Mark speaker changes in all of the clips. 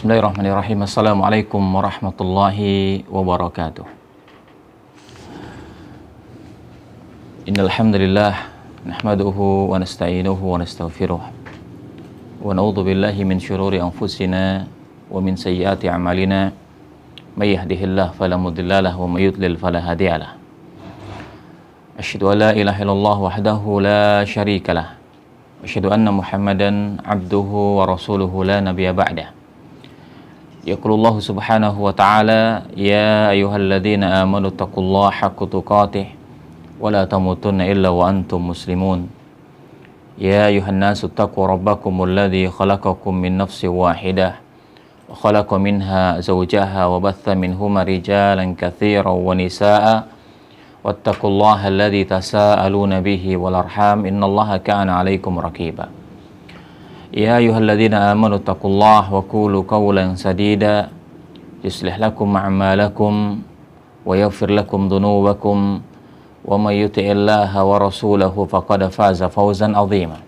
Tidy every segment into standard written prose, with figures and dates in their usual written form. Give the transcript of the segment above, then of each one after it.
Speaker 1: Bismillahirrahmanirrahim. Assalamualaikum warahmatullahi wabarakatuh. Innal hamdalillah nahmaduhu wa nasta'inuhu wa nastaghfiruh wa na'udzu billahi min syururi anfusina wa min sayyiati a'malina may yahdihillahu fala mudilla lahu wa may yudlil fala hadiyalah. Asyhadu an la ilaha illallah wahdahu la syarika lah. Asyhadu anna Muhammadan abduhu wa rasuluhu la nabiyya ba'dah. Yaqulullahu subhanahu wa ta'ala ya ayyuhalladzina amanu taqullaha haqqa tuqatih wa la tamutunna illa wa antum muslimun. Ya ayyuhan nasu taqu rabbakumul ladzi khalaqakum min nafsin wahidah wa khalaqa minha zawjaha wa batha minhuma rijalan katsiran wa nisaa'a wattaqullaha alladzi tasaaluna bihi wal arham innallaha kana 'alaikum raqiba. Ya ayyuhalladzina amanu taqullaha wa qulu qawlan sadida yuslih lakum a'malakum wa yaghfir lakum dhunubakum wa may yuti'illaha wa rasulahu faqad faza fawzan 'azima.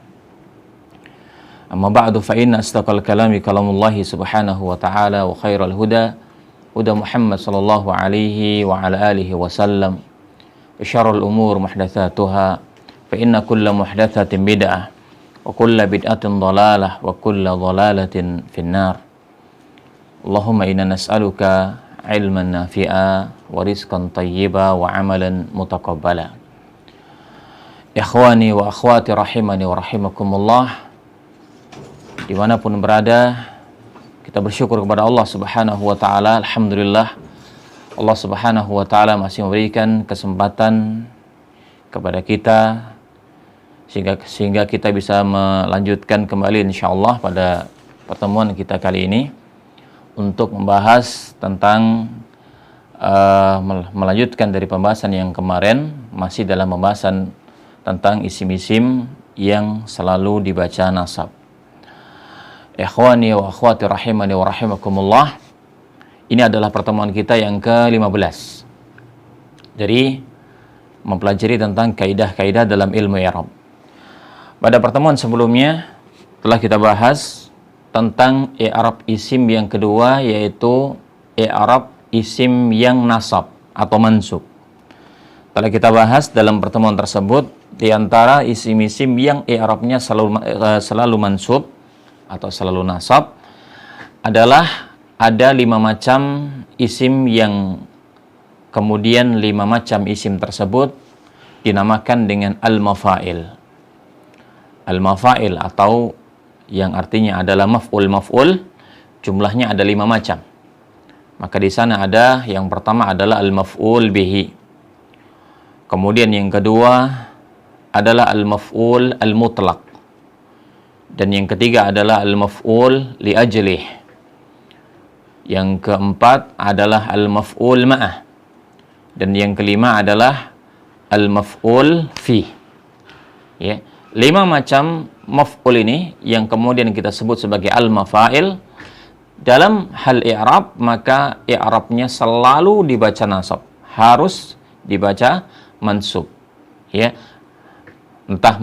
Speaker 1: Amma ba'du fa inna asdaqal kalami kalamullahi subhanahu wa ta'ala wa khairal huda huda Muhammad sallallahu alaihi wa ala alihi wa sallam wa syarrul umur muhdatsatuha fa inna kulla muhdatsatin bid'ah wa kulla bid'atin dhalalah wa kulla dhalalatin finnar. Allahumma inna nas'aluka ilman nafi'a wa rizqan tayyiba wa amalan mutaqabbala. Ikhwani wa akhwati rahimani wa rahimakumullah, dimanapun berada, kita bersyukur kepada Allah subhanahu wa ta'ala. Alhamdulillah, Allah subhanahu wa ta'ala masih memberikan kesempatan kepada kita sehingga kita bisa melanjutkan kembali insyaallah pada pertemuan kita kali ini untuk membahas tentang melanjutkan dari pembahasan yang kemarin, masih dalam pembahasan tentang isim-isim yang selalu dibaca nasab. Ikhwani wa akhwati rahimani wa rahimakumullah, ini adalah pertemuan kita yang ke-15 dari mempelajari tentang kaidah-kaidah dalam ilmu i'rab. Pada pertemuan sebelumnya telah kita bahas tentang i'rab isim yang kedua, yaitu i'rab isim yang nasab atau mansub. Telah kita bahas dalam pertemuan tersebut di antara isim-isim yang i'rabnya selalu mansub atau selalu nasab adalah ada 5 macam isim yang kemudian 5 macam isim tersebut dinamakan dengan al-mafail. Al-mafail atau yang artinya adalah maf'ul, jumlahnya ada 5 macam. Maka di sana ada yang pertama adalah al-maf'ul bihi. Kemudian yang kedua adalah al-maf'ul al-mutlaq. Dan yang ketiga adalah al-maf'ul li ajlih. Yang keempat adalah al-maf'ul ma'ah. Dan yang kelima adalah al-maf'ul fi. Ya. 5 macam maf'ul ini yang kemudian kita sebut sebagai al-mafail dalam hal i'rab, maka i'rabnya selalu dibaca nasab, harus dibaca mansub. Ya. Entah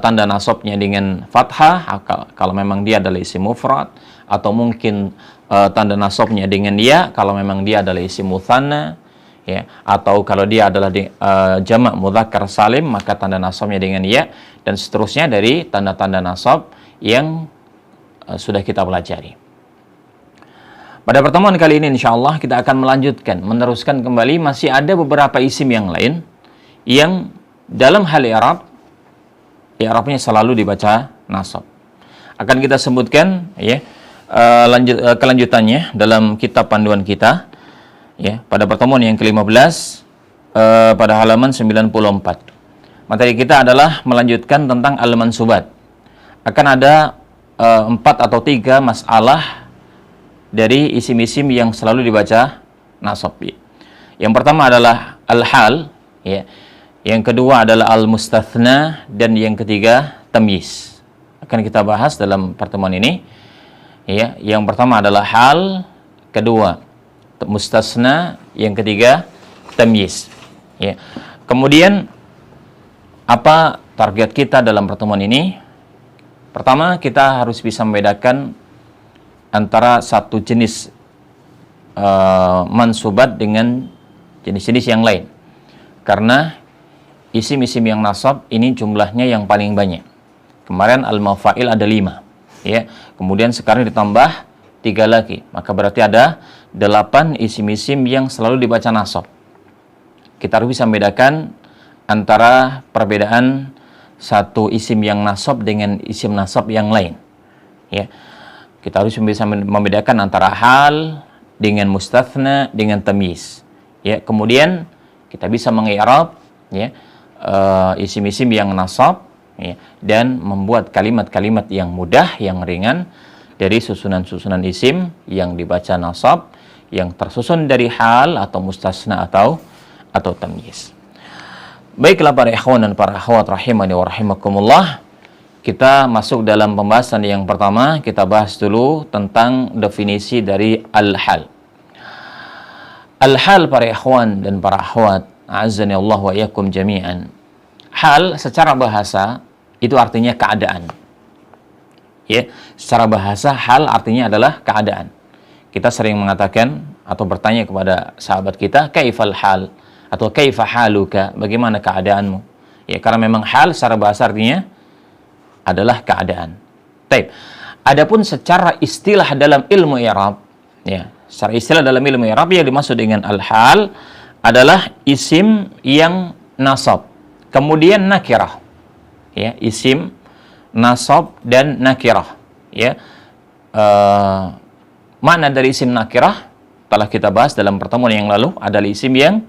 Speaker 1: tanda nasabnya dengan fathah kalau memang dia adalah isim mufrad, atau mungkin tanda nasabnya dengan ya kalau memang dia adalah isim mutsanna, ya, atau kalau dia adalah jamak mudzakkar salim maka tanda nasabnya dengan ya, dan seterusnya dari tanda-tanda nasab yang sudah kita pelajari. Pada pertemuan kali ini insyaallah kita akan meneruskan kembali. Masih ada beberapa isim yang lain yang dalam hal i'rabnya selalu dibaca nasab. Akan kita sebutkan ya kelanjutannya dalam kitab panduan kita. Ya, pada pertemuan yang ke-15 pada halaman 94. Materi kita adalah melanjutkan tentang al-mansubat. Akan ada 4 atau 3 masalah dari isim-isim yang selalu dibaca nasab. Yang pertama adalah al-hal, ya. Yang kedua adalah al-mustathna, dan yang ketiga tamyiz. Akan kita bahas dalam pertemuan ini. Ya, yang pertama adalah hal, kedua mustasna, yang ketiga tamyiz. Ya. Kemudian apa target kita dalam pertemuan ini? Pertama, kita harus bisa membedakan antara satu jenis mansubat dengan jenis-jenis yang lain. Karena isim-isim yang nasab ini jumlahnya yang paling banyak. Kemarin al-mafa'il ada 5, ya. Kemudian sekarang ditambah 3 lagi. Maka berarti ada 8 isim-isim yang selalu dibaca nasab. Kita harus bisa membedakan antara perbedaan satu isim yang nasab dengan isim nasab yang lain. Ya. Kita harus bisa membedakan antara hal dengan mustathna dengan tamyiz. Ya, kemudian kita bisa mengi'rab ya isim-isim yang nasab ya, dan membuat kalimat-kalimat yang mudah, yang ringan dari susunan-susunan isim yang dibaca nasab yang tersusun dari hal atau mustasna atau tamyiz. Baiklah para ikhwan dan para akhwat rahimani wa rahimakumullah, kita masuk dalam pembahasan yang pertama. Kita bahas dulu tentang definisi dari al-hal. Al-hal para ikhwan dan para akhwat, a'azzani Allah wa iyyakum jami'an. Hal secara bahasa itu artinya keadaan. Ya, secara bahasa hal artinya adalah keadaan. Kita sering mengatakan atau bertanya kepada sahabat kita, kaifal hal atau kaifa haluka, bagaimana keadaanmu? Ya, karena memang hal secara bahasa artinya adalah keadaan. Baik. Adapun secara istilah dalam ilmu i'rab, ya, secara istilah dalam ilmu i'rab yang dimaksud dengan al-hal adalah isim yang nasab, kemudian nakirah. Ya, isim nasab dan nakirah. Ya. Makna dari isim nakirah telah kita bahas dalam pertemuan yang lalu, adalah isim yang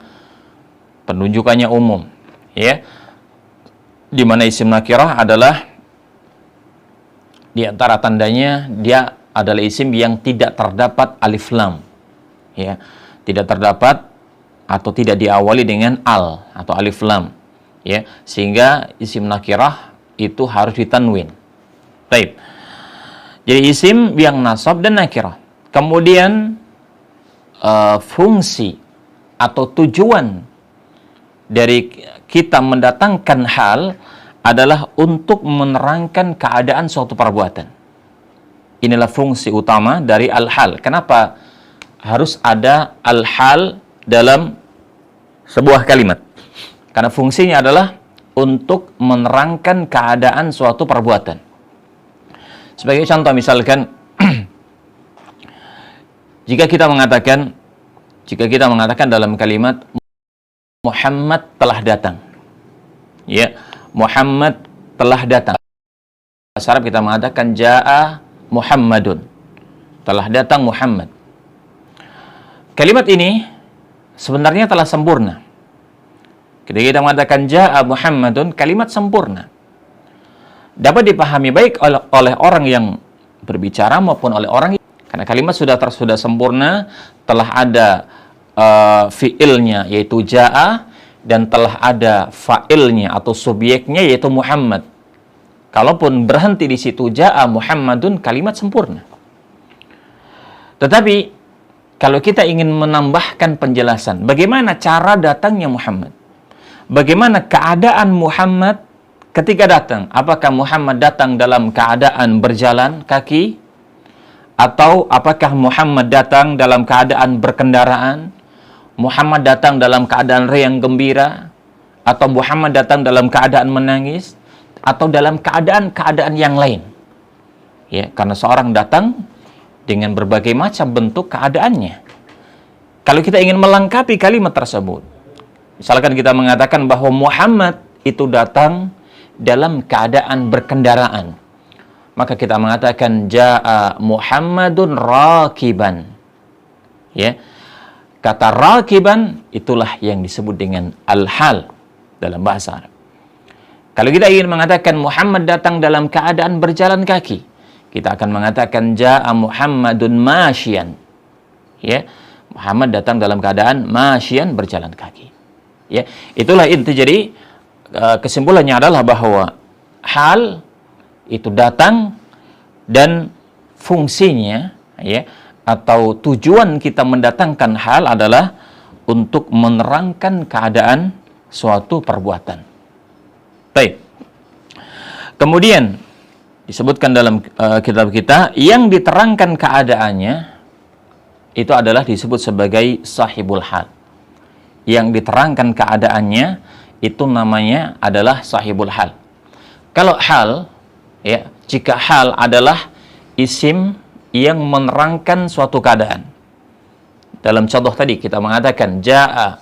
Speaker 1: penunjukannya umum. Ya. Di mana isim nakirah adalah di antara tandanya dia adalah isim yang tidak terdapat alif lam. Ya, tidak terdapat atau tidak diawali dengan al atau alif lam. Ya, sehingga isim nakirah itu harus ditanwin. Baik. Jadi isim yang nasab dan nakirah. Kemudian fungsi atau tujuan dari kita mendatangkan hal adalah untuk menerangkan keadaan suatu perbuatan. Inilah fungsi utama dari al-hal. Kenapa harus ada al-hal dalam sebuah kalimat? Karena fungsinya adalah untuk menerangkan keadaan suatu perbuatan. Sebagai contoh misalkan, jika kita mengatakan dalam kalimat Muhammad telah datang. Ya, Muhammad telah datang. Bahasa Arab kita mengatakan jaa Muhammadun. Telah datang Muhammad. Kalimat ini sebenarnya telah sempurna. Ketika kita mengatakan jaa Muhammadun, kalimat sempurna. Dapat dipahami baik oleh orang yang berbicara maupun oleh orang, karena kalimat sudah sempurna, telah ada fiilnya yaitu jaa, dan telah ada fa'ilnya atau subjeknya yaitu Muhammad. Kalaupun berhenti di situ jaa Muhammadun, kalimat sempurna. Tetapi kalau kita ingin menambahkan penjelasan bagaimana cara datangnya Muhammad, bagaimana keadaan Muhammad ketika datang, apakah Muhammad datang dalam keadaan berjalan kaki, atau apakah Muhammad datang dalam keadaan berkendaraan, Muhammad datang dalam keadaan riang gembira, atau Muhammad datang dalam keadaan menangis, atau dalam keadaan-keadaan yang lain. Ya, karena seorang datang dengan berbagai macam bentuk keadaannya. Kalau kita ingin melengkapi kalimat tersebut, misalkan kita mengatakan bahwa Muhammad itu datang dalam keadaan berkendaraan, maka kita mengatakan jaa Muhammadun rakiban. Ya. Kata rakiban itulah yang disebut dengan al-hal dalam bahasa Arab. Kalau kita ingin mengatakan Muhammad datang dalam keadaan berjalan kaki, kita akan mengatakan jaa Muhammadun masyian. Ya, Muhammad datang dalam keadaan masyian, berjalan kaki. Ya, itulah inti. Jadi kesimpulannya adalah bahwa hal itu datang dan fungsinya, ya, atau tujuan kita mendatangkan hal adalah untuk menerangkan keadaan suatu perbuatan. Baik. Kemudian disebutkan dalam kitab kita, yang diterangkan keadaannya itu adalah disebut sebagai sahibul hal. Yang diterangkan keadaannya itu namanya adalah sahibul hal. Kalau hal, ya, jika hal adalah isim yang menerangkan suatu keadaan. Dalam contoh tadi kita mengatakan jaa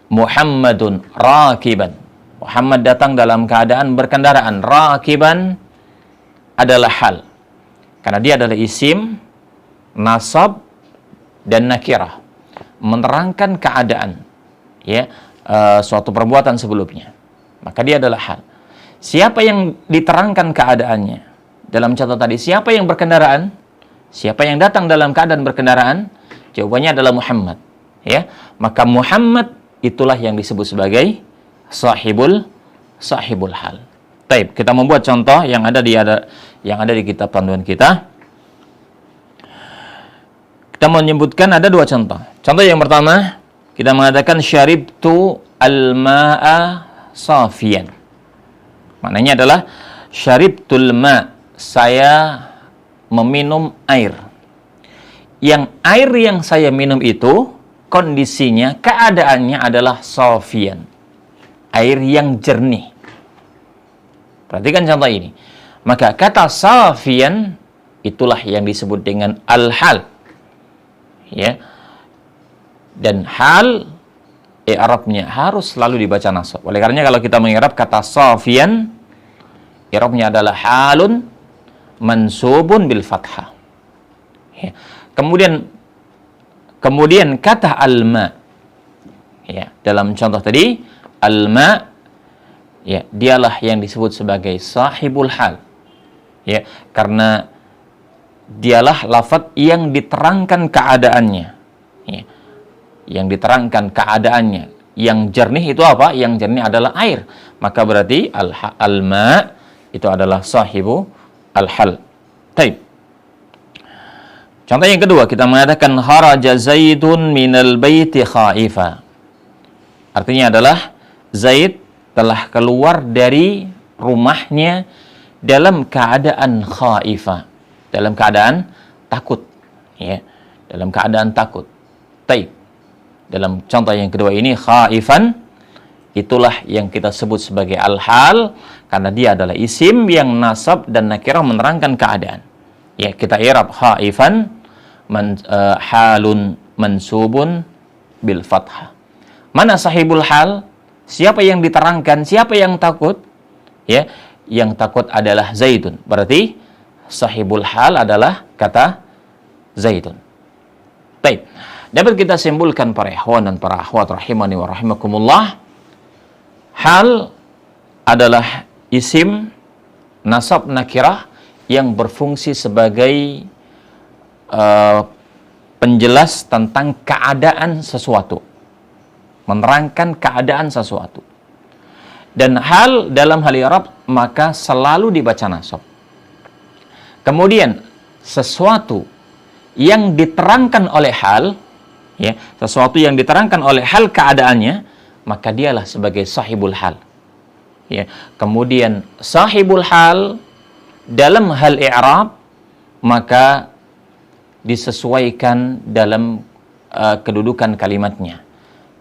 Speaker 1: Muhammadun rakiban. Muhammad datang dalam keadaan berkendaraan. Rakiban adalah hal. Karena dia adalah isim, nasab, dan nakirah. Menerangkan keadaan, ya, suatu perbuatan sebelumnya. Maka dia adalah hal. Siapa yang diterangkan keadaannya? Dalam contoh tadi, siapa yang berkendaraan? Siapa yang datang dalam keadaan berkendaraan? Jawabannya adalah Muhammad. Ya, maka Muhammad itulah yang disebut sebagai sahibul hal. Taib, kita membuat contoh yang ada di kitab panduan kita. Kita menyebutkan ada dua contoh. Contoh yang pertama, kita mengatakan syaribtu al-ma'a safiyan. Maknanya adalah syaribtul ma', saya meminum air. Yang air yang saya minum itu kondisinya, keadaannya adalah safiyan, air yang jernih. Perhatikan contoh ini. Maka kata safiyan itulah yang disebut dengan al-hal. Ya. Dan hal i'rabnya harus selalu dibaca nasab. Oleh karenanya kalau kita meng'irab kata safiyan, i'rabnya adalah halun mansubun bil fathah. Ya. Kemudian kata alma, ya, dalam contoh tadi alma, ya, dialah yang disebut sebagai sahibul hal, ya, karena dialah lafaz yang diterangkan keadaannya, ya, yang diterangkan keadaannya. Yang jernih itu apa? Yang jernih adalah air. Maka berarti alma itu adalah sahibu al-hal. Taib. Contoh yang kedua, kita mengatakan kharaja Zaidun minal baiti khaifa. Artinya adalah Zaid telah keluar dari rumahnya dalam keadaan khaifa, dalam keadaan takut, ya, dalam keadaan takut. Taib. Dalam contoh yang kedua ini khaifan, itulah yang kita sebut sebagai al-hal karena dia adalah isim yang nasab dan nakirah menerangkan keadaan. Ya, kita i'rab khaifan halun mansubun bil fathah. Mana sahibul hal? Siapa yang diterangkan? Siapa yang takut? Ya, yang takut adalah Zaidun. Berarti sahibul hal adalah kata Zaidun. Baik. Dapat kita simpulkan para ikhwan dan para akhwat rahimani wa rahimakumullah, hal adalah isim nasab nakirah yang berfungsi sebagai penjelas tentang keadaan sesuatu, menerangkan keadaan sesuatu. Dan hal dalam hal i'rab maka selalu dibaca nasab. Kemudian sesuatu yang diterangkan oleh hal, ya, sesuatu yang diterangkan oleh hal keadaannya, maka dialah sebagai sahibul hal. Ya, kemudian sahibul hal dalam hal i'rab maka disesuaikan dalam kedudukan kalimatnya.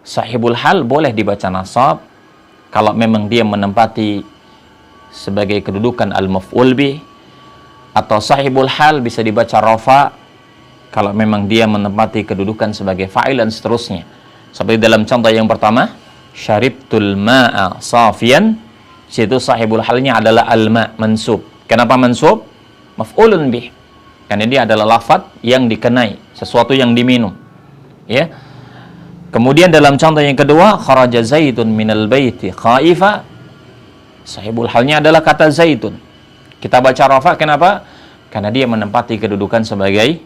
Speaker 1: Sahibul hal boleh dibaca nasab kalau memang dia menempati sebagai kedudukan al-maf'ul bih, atau sahibul hal bisa dibaca rafa kalau memang dia menempati kedudukan sebagai fa'il dan seterusnya. Seperti dalam contoh yang pertama, syaribtul ma'a safiyan, situ sahibul halnya adalah al-ma' mansub. Kenapa mansub? Maf'ulun bih. Karena dia adalah lafaz yang dikenai, sesuatu yang diminum. Ya. Kemudian dalam contoh yang kedua, kharaja Zaidun minal baiti khaifa, sahibul halnya adalah kata Zaidun. Kita baca rafa, kenapa? Karena dia menempati kedudukan sebagai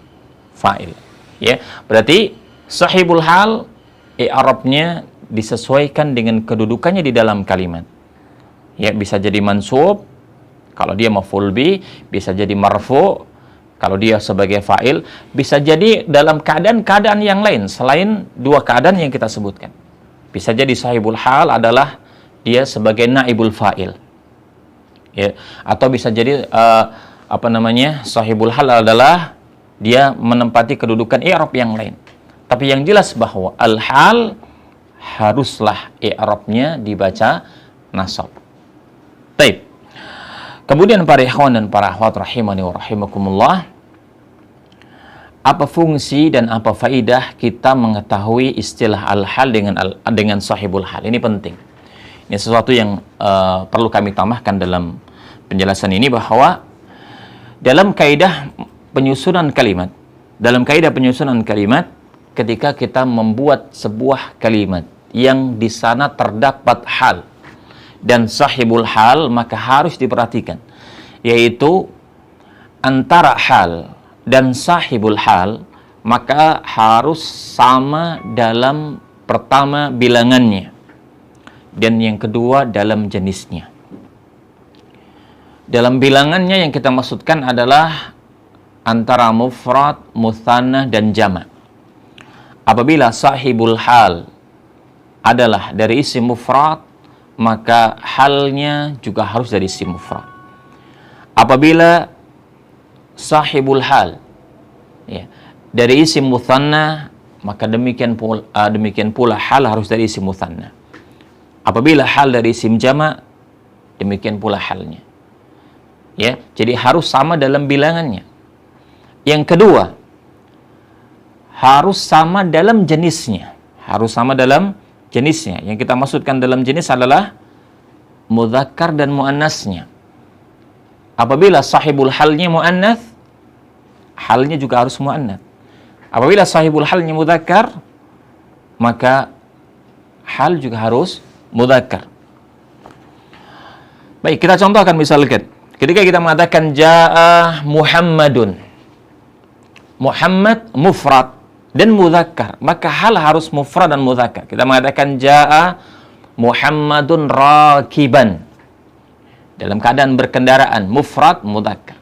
Speaker 1: fa'il. Ya. Berarti sahibul hal i'rabnya disesuaikan dengan kedudukannya di dalam kalimat. Ya, bisa jadi mansub kalau dia maf'ul bih, bisa jadi marfu kalau dia sebagai fa'il, bisa jadi dalam keadaan-keadaan yang lain selain dua keadaan yang kita sebutkan. Bisa jadi sahibul hal adalah dia sebagai naibul fa'il, ya, atau bisa jadi sahibul hal adalah dia menempati kedudukan i'rab yang lain. Tapi yang jelas bahwa al-hal haruslah i'rabnya dibaca nasab. Baik. Kemudian para ikhwan dan para akhwat rahimani wa rahimakumullah, apa fungsi dan apa faidah kita mengetahui istilah al-hal dengan sahibul hal? Ini penting. Ini sesuatu yang perlu kami tambahkan dalam penjelasan ini, bahwa dalam kaidah penyusunan kalimat, ketika kita membuat sebuah kalimat yang di sana terdapat hal dan sahibul hal, maka harus diperhatikan, yaitu antara hal dan sahibul hal, maka harus sama dalam pertama bilangannya, dan yang kedua dalam jenisnya. Dalam bilangannya yang kita maksudkan adalah antara mufrad, mutsanna, dan jama'. Apabila sahibul hal adalah dari isim mufrad, maka halnya juga harus dari isim mufrad. Apabila sahibul hal dari isim mutsanna, maka demikian pula hal harus dari isim mutsanna. Apabila hal dari isim jama', demikian pula halnya. Jadi harus sama dalam bilangannya. Yang kedua, harus sama dalam jenisnya. Yang kita maksudkan dalam jenis adalah mudzakkar dan muannasnya. Apabila sahibul halnya muannats, halnya juga harus muannats. Apabila sahibul halnya mudzakkar, maka hal juga harus mudzakkar. Baik, kita contohkan misalkan. Ketika kita mengatakan jaa Muhammadun. Muhammad mufrad dan mudzakkar, maka hal harus mufrad dan mudzakkar. Kita mengatakan jaa Muhammadun rakiban, dalam keadaan berkendaraan, mufrad mudzakkar.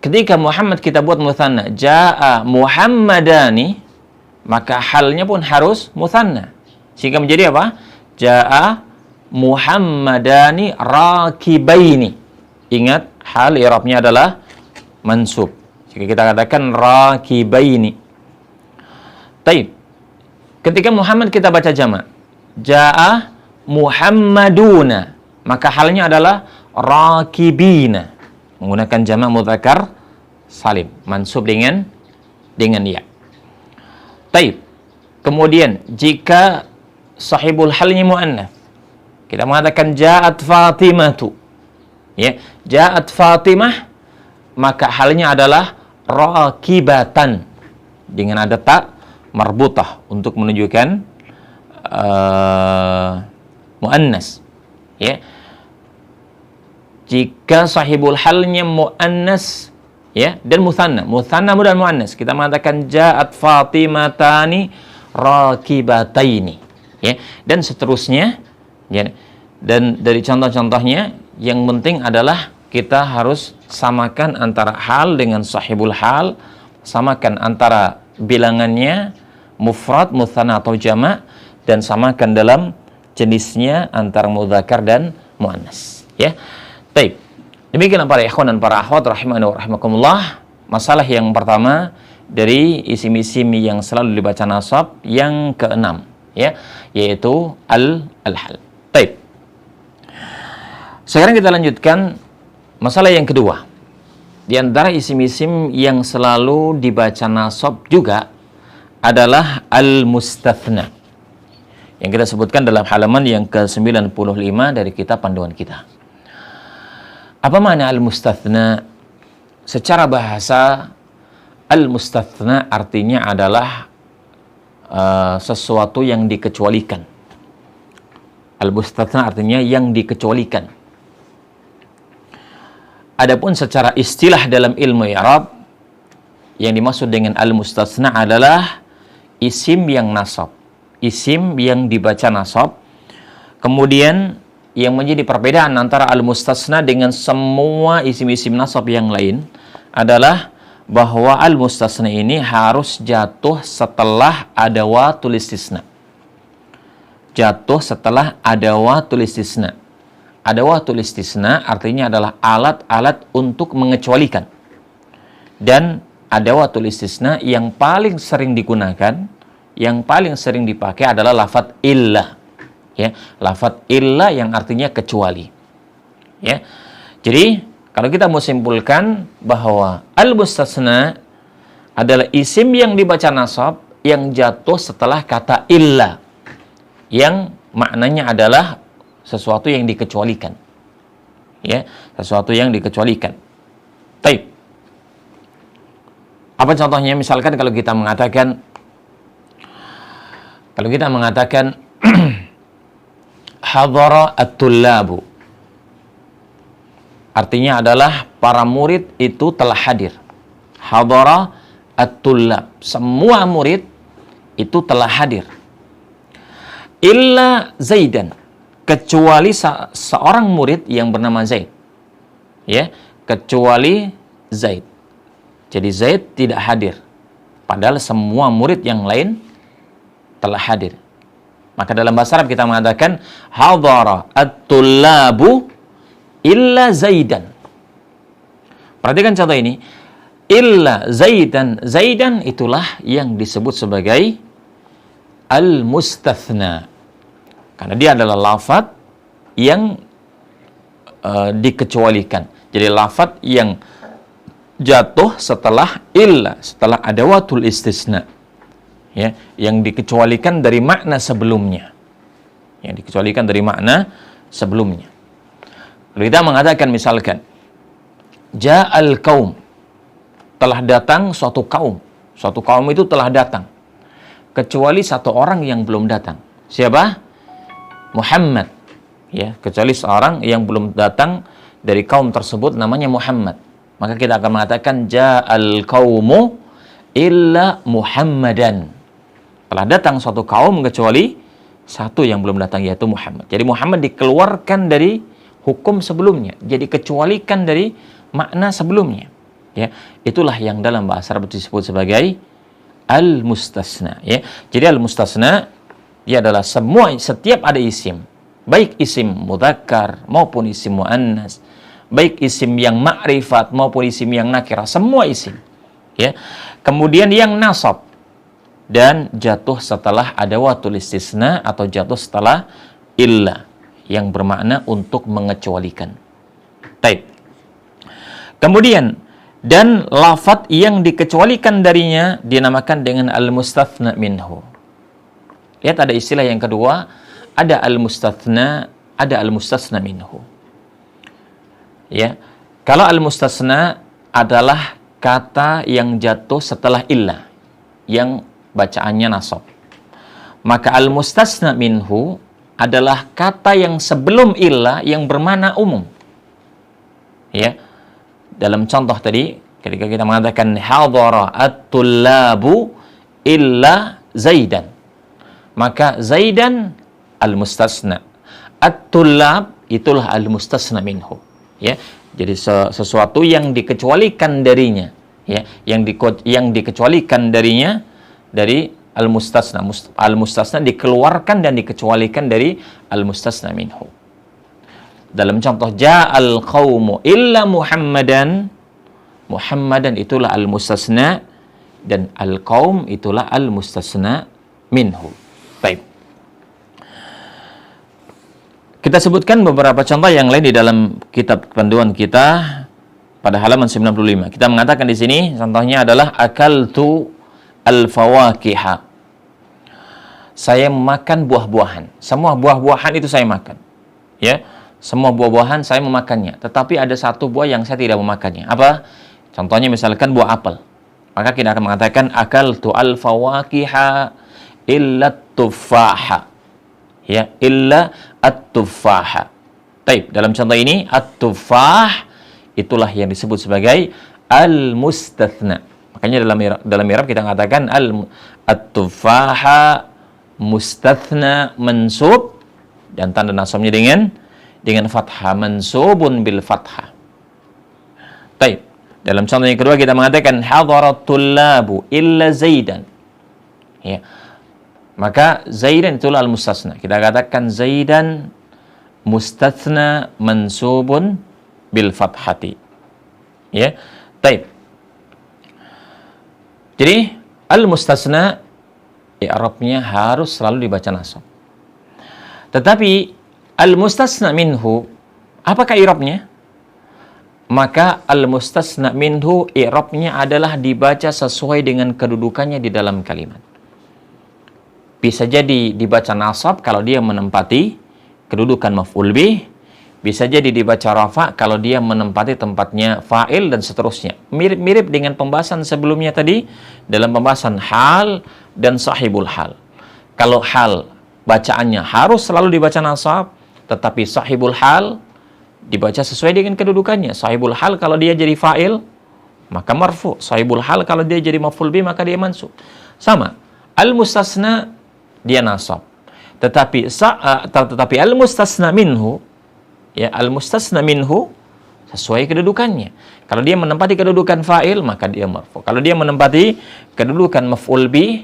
Speaker 1: Ketika Muhammad kita buat mutsanna, jaa Muhammadani, maka halnya pun harus mutsanna, sehingga menjadi apa? Jaa Muhammadani rakibaini. Ingat, hal i'rabnya adalah mansub. Jika kita katakan rakibaini. Taib. Ketika Muhammad kita baca jama', jaa Muhammaduna, maka halnya adalah rakibina, menggunakan jama' mudzakkar salim, mansub dengan ya. Taib. Kemudian jika sahibul halnya muannats, kita mengatakan ja'at Fatimatu. Ja'at Fatimah, maka halnya adalah rakibatan, dengan ada ta marbutah untuk menunjukkan muannas. Jika sahibul halnya muannas dan mutsanna dan muannas, kita mengatakan ja'at Fatimatani rakibataini, dan seterusnya. Dan dari contoh-contohnya, yang penting adalah kita harus samakan antara hal dengan sahibul hal, samakan antara bilangannya mufrad, mutsanna atau jama', dan samakan dalam jenisnya antara mudzakkar dan muannas. Baik. Demikianlah para ikhwan dan para akhwat rahimani wa rahimakumullah, masalah yang pertama dari isim-isim yang selalu dibaca nasab yang keenam, yaitu al-hal. Baik. Sekarang kita lanjutkan masalah yang kedua. Di antara isim-isim yang selalu dibaca nasab juga adalah al-mustathna, yang kita sebutkan dalam halaman yang ke-95 dari kitab panduan kita. Apa makna al-mustathna? Secara bahasa, al-mustathna artinya adalah sesuatu yang dikecualikan. Al-mustathna artinya yang dikecualikan. Adapun secara istilah dalam ilmu i'rab, yang dimaksud dengan al-mustathna adalah isim yang nasab, isim yang dibaca nasab. Kemudian yang menjadi perbedaan antara al-mustathna dengan semua isim-isim nasab yang lain adalah bahwa al-mustathna ini harus jatuh setelah adawatul istisna. Jatuh setelah adawatul istisna. adawatul istisna artinya adalah alat-alat untuk mengecualikan. Dan adawatul istisna yang paling sering digunakan, yang paling sering dipakai adalah lafadz illa. Ya, lafadz illa yang artinya kecuali. Ya. Jadi, kalau kita mau simpulkan bahwa al-mustasna adalah isim yang dibaca nasab yang jatuh setelah kata illa, yang maknanya adalah sesuatu yang dikecualikan. Ya, sesuatu yang dikecualikan. Taib. Apa contohnya? Misalkan kalau kita mengatakan hadara at-tullabu, artinya adalah para murid itu telah hadir. Hadara at-tullab, semua murid itu telah hadir. Illa Zaidan, kecuali seorang murid yang bernama Zaid. Ya, kecuali Zaid. Jadi Zaid tidak hadir, padahal semua murid yang lain telah hadir. Maka dalam bahasa Arab kita mengatakan hadara at-tullabu illa Zaidan. Perhatikan contoh ini. Illa Zaidan. Zaidan itulah yang disebut sebagai al-mustathna. Karena dia adalah lafadz yang dikecualikan. Jadi lafadz yang jatuh setelah illa, setelah adawatul istisna. Ya, yang dikecualikan dari makna sebelumnya. Yang dikecualikan dari makna sebelumnya. Lalu kita mengatakan misalkan ja'al qaum, telah datang suatu kaum. Suatu kaum itu telah datang. Kecuali satu orang yang belum datang. Siapa? Muhammad. Ya, kecuali seorang yang belum datang dari kaum tersebut namanya Muhammad. Maka kita akan mengatakan ja'al qaumu illa Muhammadan. Telah datang suatu kaum kecuali satu yang belum datang, yaitu Muhammad. Jadi Muhammad dikeluarkan dari hukum sebelumnya. Jadi kecualikan dari makna sebelumnya. Ya, itulah yang dalam bahasa Arab disebut sebagai al-mustasna. Ya, jadi al-mustasna ia adalah setiap ada isim, baik isim mudzakkar maupun isim muannas, baik isim yang ma'rifat maupun isim yang nakirah, semua isim. Ya, kemudian yang nasab dan jatuh setelah adawatul istisna atau jatuh setelah illa yang bermakna untuk mengecualikan. Taib. Kemudian dan lafadz yang dikecualikan darinya dinamakan dengan al-mustathna minhu. Lihat ada istilah yang kedua, ada al-mustathna, ada al-mustasna minhu. Ya. Kalau al-mustasna adalah kata yang jatuh setelah illa yang bacaannya nasab. Maka al-mustasna minhu adalah kata yang sebelum illa yang bermakna umum. Ya. Dalam contoh tadi ketika kita mengatakan hadara at-tullabu illa Zaidan. Maka Zaidan al-mustasna. At-tullab itulah al-mustasna minhu. Ya. Jadi sesuatu yang dikecualikan darinya, ya, yang dikecualikan darinya dari al-mustasna. Al-mustasna dikeluarkan dan dikecualikan dari al-mustasna minhu. Dalam contoh ja'al qaumu illa Muhammadan, Muhammadan itulah al-mustasna dan al-qaum itulah al-mustasna minhu. Baik. Kita sebutkan beberapa contoh yang lain di dalam kitab panduan kita pada halaman 95. Kita mengatakan di sini contohnya adalah akaltu al-fawakiha. Saya makan buah-buahan. Semua buah-buahan itu saya makan. Ya, semua buah-buahan saya memakannya. Tetapi ada satu buah yang saya tidak memakannya. Apa? Contohnya misalkan buah apel. Maka kita akan mengatakan akaltu al-fawakiha illa tufaha. Ya, illa at-tufaha. Taib, dalam contoh ini at-tufah itulah yang disebut sebagai al-mustathna. Makanya dalam i'rab kita mengatakan at-tufaha mustathna mansub dan tanda nasabnya dengan fathah, mansubun bil fathah. Taib. Dalam contoh yang kedua kita mengatakan hadarat tullabu illa Zaidan. Ya. Maka Zaidan itulah al-mustasna. Kita katakan Zaidan mustatsna mansubun bil fathati. Ya. Baik. Jadi al-mustatsna i'rabnya harus selalu dibaca nasab. Tetapi al-mustatsna minhu, apakah i'rabnya? Maka al-mustatsna minhu i'rabnya adalah dibaca sesuai dengan kedudukannya di dalam kalimat. Bisa jadi dibaca nasab kalau dia menempati kedudukan maf'ul bih, bisa jadi dibaca rafa kalau dia menempati tempatnya fa'il dan seterusnya. Mirip-mirip dengan pembahasan sebelumnya tadi dalam pembahasan hal dan sahibul hal. Kalau hal bacaannya harus selalu dibaca nasab, tetapi sahibul hal dibaca sesuai dengan kedudukannya. Sahibul hal kalau dia jadi fa'il, maka marfu. Sahibul hal kalau dia jadi maf'ul bih, maka dia mansub. Sama. Al-mustasna dia nasab. Tetapi al-mustasna minhu, ya, al-mustasna minhu sesuai kedudukannya. Kalau dia menempati kedudukan fa'il, maka dia marfu. Kalau dia menempati kedudukan maf'ul bih,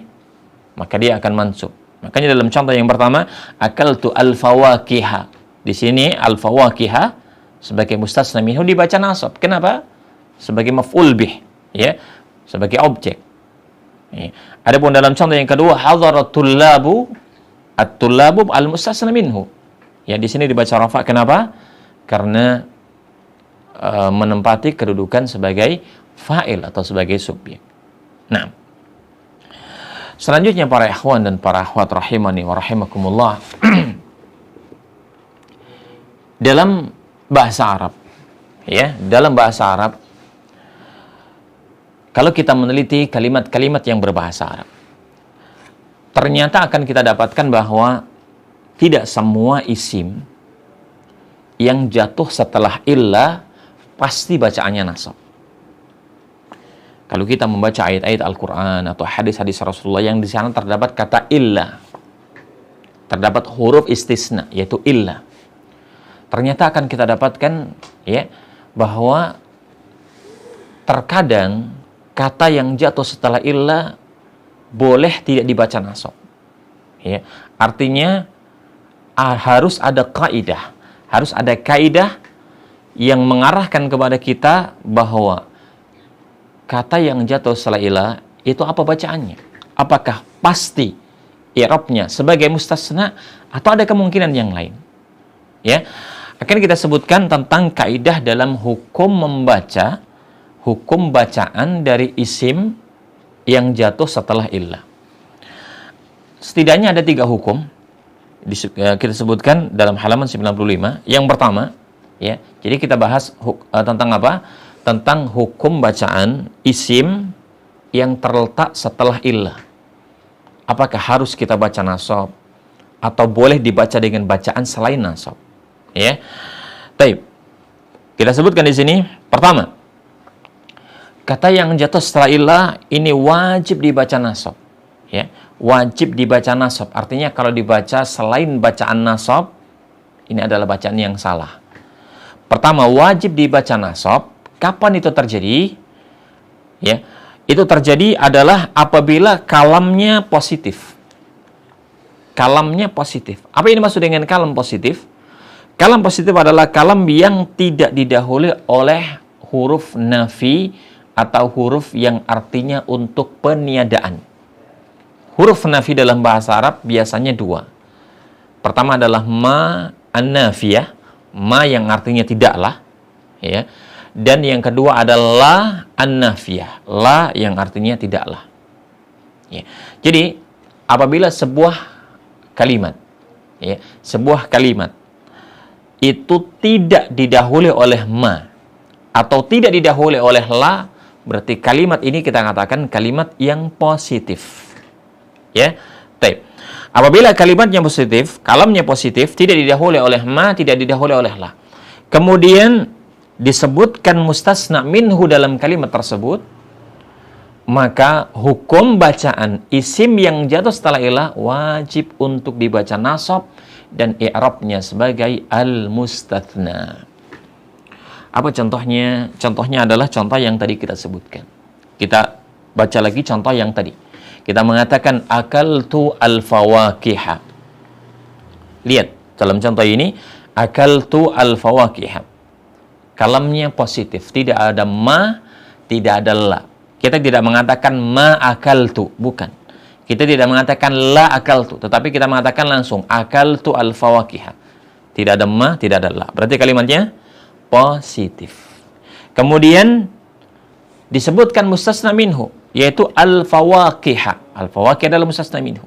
Speaker 1: maka dia akan mansub. Makanya dalam contoh yang pertama, akaltu al-fawakiha. Di sini al-fawakiha sebagai mustasna minhu dibaca nasab. Kenapa? Sebagai maf'ul bih, ya, sebagai objek. Ya. Adapun dalam contoh yang kedua, hadaratul labu, at-tullabu al-mustasna minhu. Ya, di sini dibaca rafa. Kenapa? Karena menempati kedudukan sebagai fa'il atau sebagai subjek. Nah, selanjutnya para ikhwan dan para akhwat rahimani wa rahimakumullah. Dalam bahasa Arab, ya, dalam bahasa Arab, kalau kita meneliti kalimat-kalimat yang berbahasa Arab, ternyata akan kita dapatkan bahwa tidak semua isim yang jatuh setelah illa pasti bacaannya nasab. Kalau kita membaca ayat-ayat Al-Quran atau hadis-hadis Rasulullah yang di sana terdapat kata illa, terdapat huruf istisna, yaitu illa, ternyata akan kita dapatkan, ya, bahwa terkadang kata yang jatuh setelah illa boleh tidak dibaca nasab. Ya, artinya harus ada kaidah, harus ada kaidah yang mengarahkan kepada kita bahwa kata yang jatuh setelah illa itu apa bacaannya? Apakah pasti i'rabnya sebagai mustasna atau ada kemungkinan yang lain? Ya, akan kita sebutkan tentang kaidah dalam hukum membaca, hukum bacaan dari isim yang jatuh setelah illah. Setidaknya ada 3 hukum kita sebutkan dalam halaman 95. Yang pertama, ya, jadi kita bahas tentang apa? Tentang hukum bacaan isim yang terletak setelah illah. Apakah harus kita baca nasab atau boleh dibaca dengan bacaan selain nasab? Ya. Baik. Kita sebutkan di sini, pertama, kata yang jatuh setelah illah ini wajib dibaca nasab. Ya, wajib dibaca nasab. Artinya kalau dibaca selain bacaan nasab, ini adalah bacaan yang salah. Pertama, wajib dibaca nasab. Kapan itu terjadi? Ya, itu terjadi adalah apabila kalamnya positif. Kalamnya positif. Apa ini maksud dengan kalam positif? Kalam positif adalah kalam yang tidak didahului oleh huruf nafi atau huruf yang artinya untuk peniadaan. Huruf nafi dalam bahasa Arab biasanya 2. Pertama adalah ma an-nafiyah, ma yang artinya tidaklah, ya. Dan yang kedua adalah an-nafiyah, la yang artinya tidaklah. Ya. Jadi apabila sebuah kalimat, ya, sebuah kalimat itu tidak didahului oleh ma atau tidak didahului oleh la, berarti kalimat ini kita katakan kalimat yang positif. Ya, baik. Apabila kalimatnya positif, kalamnya positif, tidak didahului oleh ma, tidak didahului oleh la, kemudian disebutkan mustasna minhu dalam kalimat tersebut, maka hukum bacaan isim yang jatuh setelah ilah wajib untuk dibaca nasab dan i'rabnya sebagai al-mustatsna. Apa contohnya? Contohnya adalah contoh yang tadi kita sebutkan. Kita baca lagi contoh yang tadi. Kita mengatakan akaltu al-fawakiha. Lihat dalam contoh ini, akaltu al-fawakiha. Kalamnya positif, tidak ada ma, tidak ada la. Kita tidak mengatakan ma akaltu, bukan. Kita tidak mengatakan la akaltu, tetapi kita mengatakan langsung akaltu al-fawakiha. Tidak ada ma, tidak ada la. Berarti kalimatnya positif. Kemudian disebutkan mustasna minhu, yaitu al-fawakiha. Al-fawakiha adalah mustasna minhu.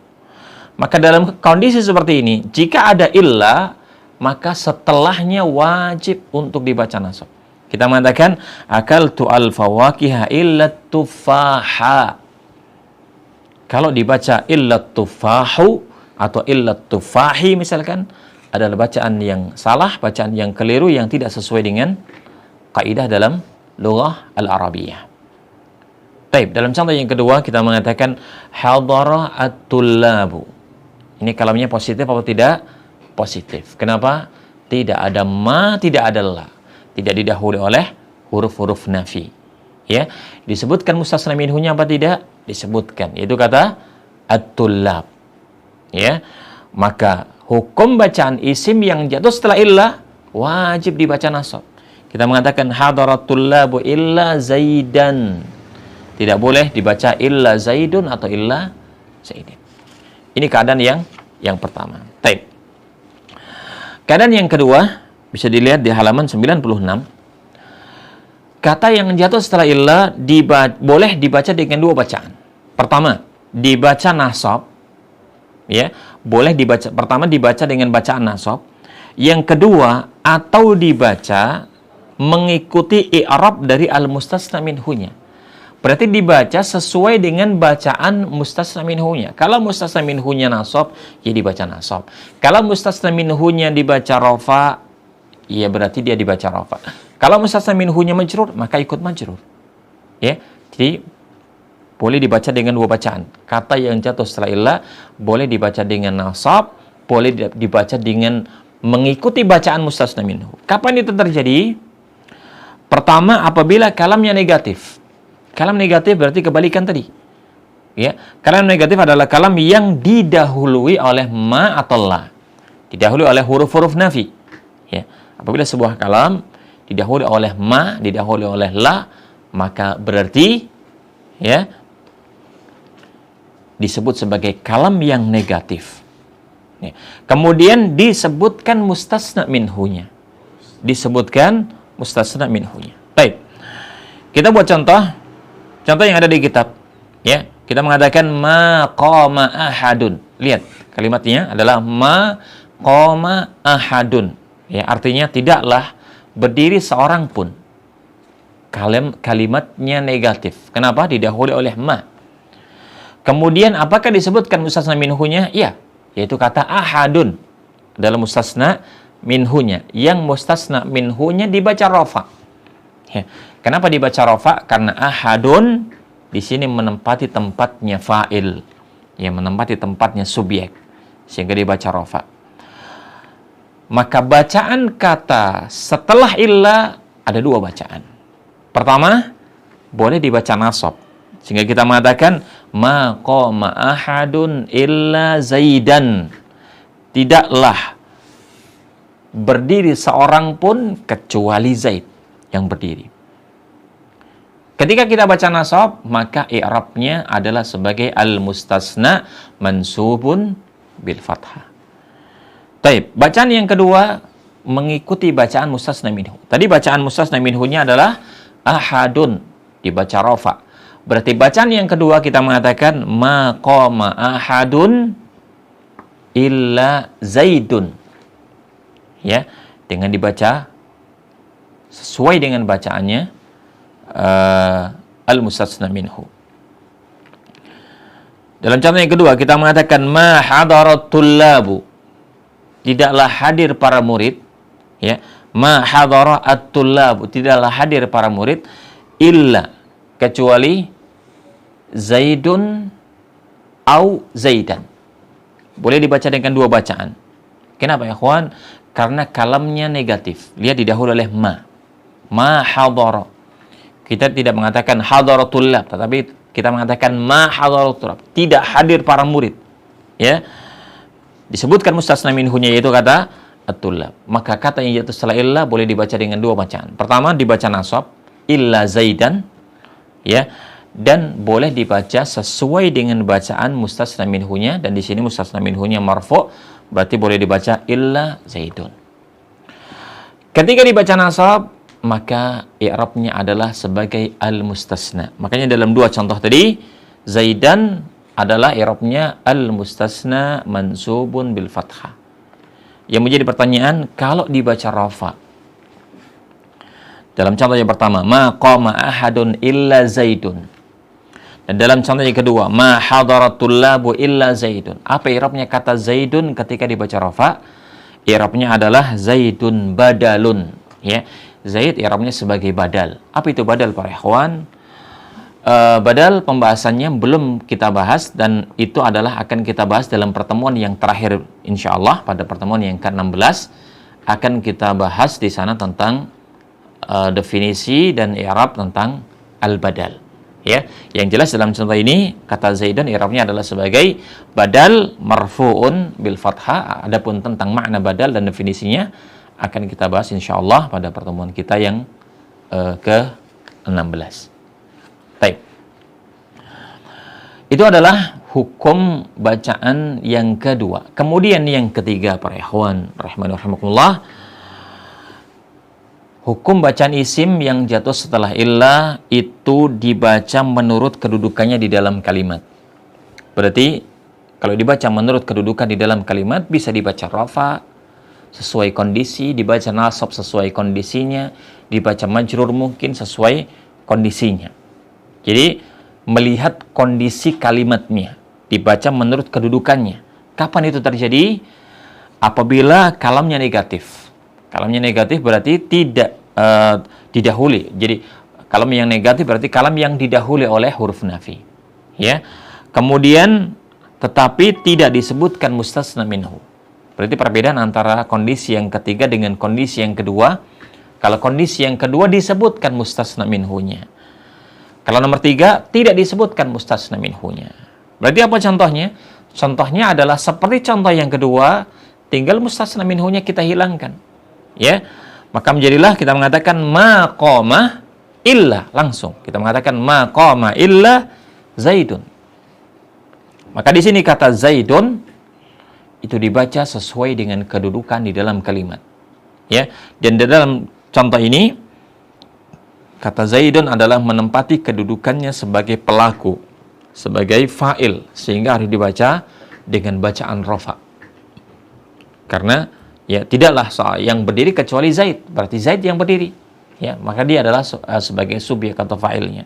Speaker 1: Maka dalam kondisi seperti ini, jika ada illa, maka setelahnya wajib untuk dibaca nasab. Kita mengatakan akaltu al-fawakiha illa tufaha. Kalau dibaca illa tufahu atau illa tufahi misalkan, adalah bacaan yang salah, bacaan yang keliru, yang tidak sesuai dengan kaidah dalam lughah al-Arabiyah. Baik, dalam contoh yang kedua kita mengatakan hadara at-tullabu. Ini kalamnya positif atau tidak? Positif. Kenapa? Tidak ada ma, tidak ada la. Tidak didahului oleh huruf-huruf nafi. Ya, disebutkan mustasna minhunya apa tidak? Disebutkan. Itu kata at-tullab. Ya. Maka hukum bacaan isim yang jatuh setelah illa wajib dibaca nasab. Kita mengatakan hadaratul labu illa zaidan. Tidak boleh dibaca illa zaidun atau illa zaidin. Ini keadaan yang pertama. Baik. Keadaan yang kedua bisa dilihat di halaman 96. Kata yang jatuh setelah illa boleh dibaca dengan dua bacaan. Pertama, dibaca nasab. Ya, boleh dibaca. Pertama dibaca dengan bacaan nasab. Yang kedua, atau dibaca mengikuti i'rab dari al-mustasna minhunya. Berarti dibaca sesuai dengan bacaan mustasna minhunya. Kalau mustasna minhunya nasab, ya dibaca nasab. Kalau mustasna minhunya dibaca rafa, ya berarti dia dibaca rafa. Kalau mustasna minhunya majrur, maka ikut majrur. Ya, jadi boleh dibaca dengan dua bacaan. Kata yang jatuh setelah illa boleh dibaca dengan nasab, boleh dibaca dengan mengikuti bacaan mustasna minhu. Kapan itu terjadi? Pertama, apabila kalamnya negatif. Kalam negatif berarti kebalikan tadi. Ya, kalam negatif adalah kalam yang didahului oleh ma atau la. Didahului oleh huruf-huruf nafi. Ya, apabila sebuah kalam didahului oleh ma, didahului oleh la, maka berarti ya disebut sebagai kalam yang negatif. Ya. Kemudian disebutkan mustasna minhunya. Disebutkan mustasna minhunya. Baik. Kita buat contoh yang ada di kitab. Ya, kita mengatakan ma qama ahadun. Lihat, kalimatnya adalah ma qama ahadun. Ya, artinya tidaklah berdiri seorang pun. Kalimatnya negatif. Kenapa? Didahului oleh ma. Kemudian apakah disebutkan mustasna minhunya? Iya, yaitu kata ahadun dalam mustasna minhunya. Yang mustasna minhunya dibaca rafa. Ya. Kenapa dibaca rafa? Karena ahadun di sini menempati tempatnya fa'il. Ya, menempati tempatnya subjek. Sehingga dibaca rafa. Maka bacaan kata setelah illa ada dua bacaan. Pertama, boleh dibaca nasab. Sehingga kita mengatakan ma qama ahadun illa zaidan. Tidaklah berdiri seorang pun kecuali Zaid yang berdiri. Ketika kita baca nasab, maka i'rabnya adalah sebagai al-mustasna mansubun bil fathah. Baik, bacaan yang kedua mengikuti bacaan mustasna minhu. Tadi bacaan mustasna minhunya adalah ahadun, dibaca rafa. Berarti bacaan yang kedua kita mengatakan ma qama ahadun illa zaidun. Ya, dengan dibaca sesuai dengan bacaannya al-mustasna minhu. Dalam contoh yang kedua kita mengatakan ma hadarat tullabu. Tidaklah hadir para murid, ya. Ma hadara at-tullabu, tidaklah hadir para murid illa kecuali Zaidun au Zaidan. Boleh dibaca dengan dua bacaan. Kenapa ya, ikhwan? Karena kalamnya negatif. Lihat didahului oleh ma. Ma hadara. Kita tidak mengatakan hadaratul lab, tetapi kita mengatakan ma hadaratul lab. Tidak hadir para murid. Ya. Disebutkan mustasna minhunya yaitu kata at-tullab. Maka kata yang jatuh setelah illa boleh dibaca dengan dua bacaan. Pertama dibaca nasab, illa zaidan, ya, dan boleh dibaca sesuai dengan bacaan mustasna minhunya, dan di sini mustasna minhunya marfu, berarti boleh dibaca illa zaidun. Ketika dibaca nasab, maka i'rabnya adalah sebagai al-mustasna. Makanya dalam dua contoh tadi, zaidan adalah i'rabnya al-mustasna mansubun bil fathah. Yang menjadi pertanyaan, kalau dibaca rafa, dalam contoh yang pertama, ma qama ahadun illa zaidun. Dan dalam contoh yang kedua, ma hadaratul labu illa zaidun. Apa i'rabnya kata zaidun ketika dibaca rafa? I'rabnya adalah zaidun badalun, ya. Zaid i'rabnya sebagai badal. Apa itu badal para ikhwan? Badal pembahasannya belum kita bahas, dan itu adalah akan kita bahas dalam pertemuan yang terakhir insyaallah. Pada pertemuan yang ke-16 akan kita bahas di sana tentang definisi dan i'rab tentang al-badal. Ya, yang jelas dalam contoh ini kata zaidun i'rabnya adalah sebagai badal marfu'un bil fathah. Adapun tentang makna badal dan definisinya akan kita bahas insyaallah pada pertemuan kita yang ke-16. Baik. Itu adalah hukum bacaan yang kedua. Kemudian yang ketiga para ikhwan rahimani rahimakumullah, hukum bacaan isim yang jatuh setelah illa itu dibaca menurut kedudukannya di dalam kalimat. Berarti kalau dibaca menurut kedudukan di dalam kalimat, bisa dibaca rafa sesuai kondisi, dibaca nasab sesuai kondisinya, dibaca majrur mungkin sesuai kondisinya. Jadi melihat kondisi kalimatnya, dibaca menurut kedudukannya. Kapan itu terjadi? Apabila kalamnya negatif. Kalamnya negatif berarti tidak didahului. Jadi kalam yang negatif berarti kalam yang didahului oleh huruf nafi. Ya. Kemudian tetapi tidak disebutkan mustasna minhu. Berarti perbedaan antara kondisi yang ketiga dengan kondisi yang kedua. Kalau kondisi yang kedua disebutkan mustasna minhunya. Kalau nomor 3 tidak disebutkan mustasna minhunya. Berarti apa contohnya? Contohnya adalah seperti contoh yang kedua, tinggal mustasna minhunya kita hilangkan. Ya. Maka menjadilah kita mengatakan ma qama illa, langsung kita mengatakan ma qama illa zaidun. Maka di sini kata zaidun itu dibaca sesuai dengan kedudukan di dalam kalimat. Ya. Dan di dalam contoh ini kata zaidun adalah menempati kedudukannya sebagai pelaku, sebagai fa'il, sehingga harus dibaca dengan bacaan rafa. Karena ya tidaklah yang berdiri kecuali Zaid, berarti Zaid yang berdiri. Ya, maka dia adalah sebagai subjek atau fa'ilnya.